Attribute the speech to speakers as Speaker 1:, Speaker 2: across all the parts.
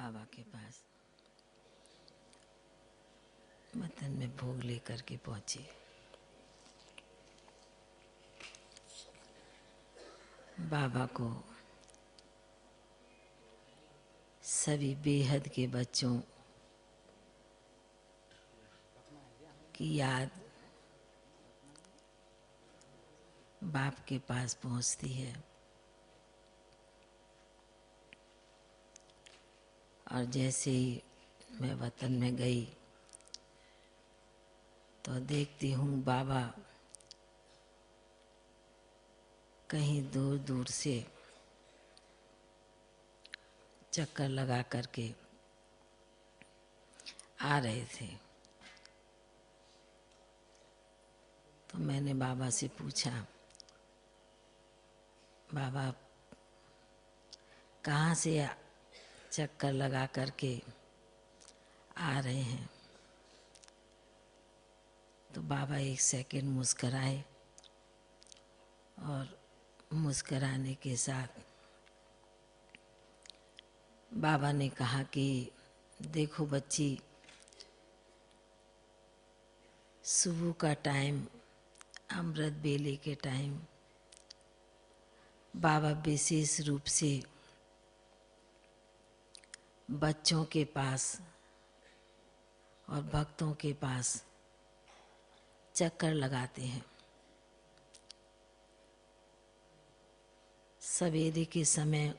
Speaker 1: बाबा के पास वतन में भोग लेकर के पहुंचे। बाबा को सभी बेहद के बच्चों की याद बाप के पास पहुंचती है। और जैसे ही मैं वतन में गई तो देखती हूँ बाबा कहीं दूर दूर से चक्कर लगा करके आ रहे थे। तो मैंने बाबा से पूछा, बाबा कहाँ से चक्कर लगा करके आ रहे हैं? तो बाबा एक सेकंड मुस्कराए और मुस्कराने के साथ बाबा ने कहा कि देखो बच्ची, सुबह का टाइम, अमृत बेले के टाइम बाबा विशेष रूप से बच्चों के पास और भक्तों के पास चक्कर लगाते हैं। सवेरे के समय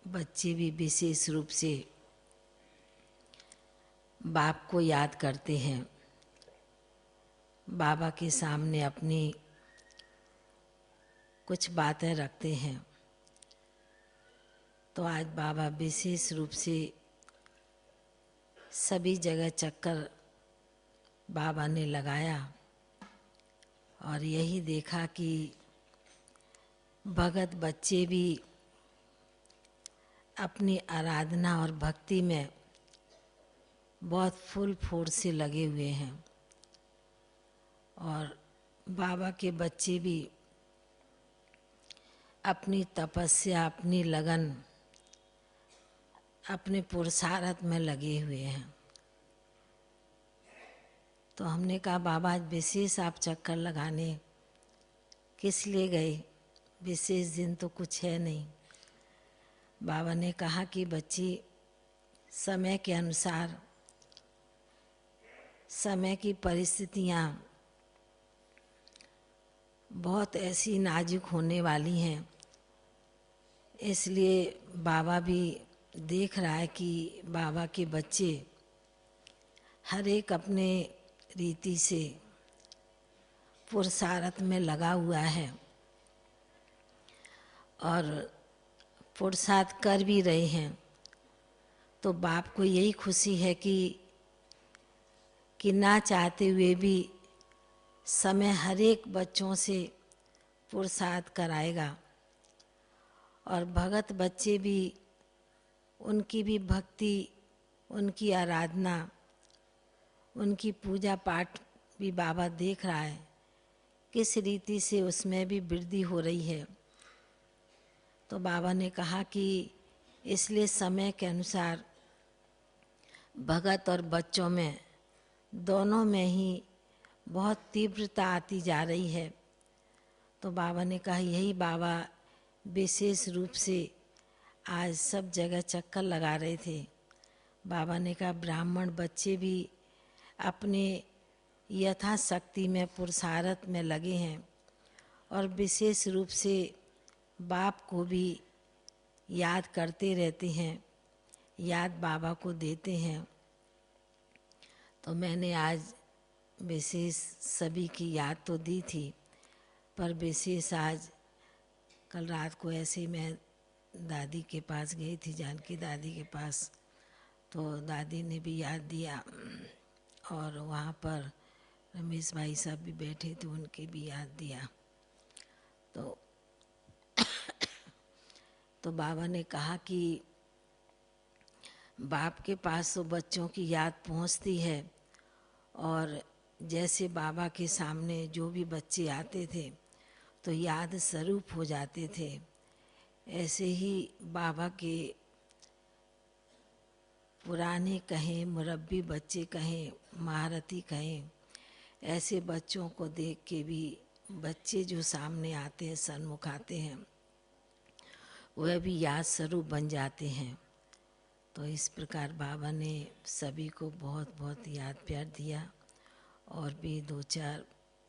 Speaker 1: बच्चे भी विशेष रूप से बाप को याद करते हैं, बाबा के सामने अपनी कुछ बातें रखते हैं। तो आज बाबा विशेष रूप से सभी जगह चक्कर बाबा ने लगाया और यही देखा कि भगत बच्चे भी अपनी आराधना और भक्ति में बहुत फुल फोर्स से लगे हुए हैं। और बाबा के बच्चे भी अपनी तपस्या, अपनी लगन, अपने पुरुषार्थ में लगे हुए हैं। तो हमने कहा बाबा आज विशेष आप चक्कर लगाने किस लिए गए? विशेष दिन तो कुछ है नहीं। बाबा ने कहा कि बच्ची, समय के अनुसार समय की परिस्थितियाँ बहुत ऐसी नाजुक होने वाली हैं, इसलिए बाबा भी देख रहा है कि बाबा के बच्चे हर एक अपने रीति से पुरुषार्थ में लगा हुआ है और पुरुषार्थ कर भी रहे हैं। तो बाप को यही खुशी है कि ना चाहते हुए भी समय हर एक बच्चों से पुरुषार्थ कराएगा। और भगत बच्चे भी, उनकी भी भक्ति, उनकी आराधना, उनकी पूजा पाठ भी बाबा देख रहा है किस रीति से उसमें भी वृद्धि हो रही है। तो बाबा ने कहा कि इसलिए समय के अनुसार भगत और बच्चों में दोनों में ही बहुत तीव्रता आती जा रही है। तो बाबा ने कहा यही बाबा विशेष रूप से आज सब जगह चक्कर लगा रहे थे। बाबा ने कहा ब्राह्मण बच्चे भी अपने यथाशक्ति में पुरुषार्थ में लगे हैं और विशेष रूप से बाप को भी याद करते रहते हैं, याद बाबा को देते हैं। तो मैंने आज विशेष सभी की याद तो दी थी, पर विशेष आज कल रात को ऐसे मैं दादी के पास गई थी, जानकी दादी के पास, तो दादी ने भी याद दिया और वहाँ पर रमेश भाई साहब भी बैठे थे, उनके भी याद दिया। तो बाबा ने कहा कि बाप के पास तो बच्चों की याद पहुँचती है और जैसे बाबा के सामने जो भी बच्चे आते थे तो याद स्वरूप हो जाते थे, ऐसे ही बाबा के पुराने कहें, मुरब्बी बच्चे कहें, महारथी कहें, ऐसे बच्चों को देख के भी बच्चे जो सामने आते हैं, सन्मुख आते हैं, वह भी याद स्वरूप बन जाते हैं। तो इस प्रकार बाबा ने सभी को बहुत बहुत याद प्यार दिया। और भी 2-4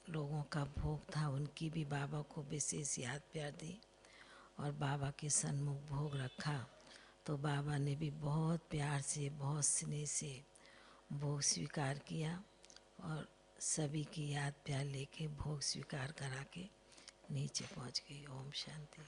Speaker 1: लोगों का भोग था, उनकी भी बाबा को विशेष याद प्यार दी और बाबा के सन्मुख भोग रखा। तो बाबा ने भी बहुत प्यार से, बहुत स्नेह से भोग स्वीकार किया और सभी की याद प्यार लेके भोग स्वीकार करा के नीचे पहुंच गई। ओम शांति।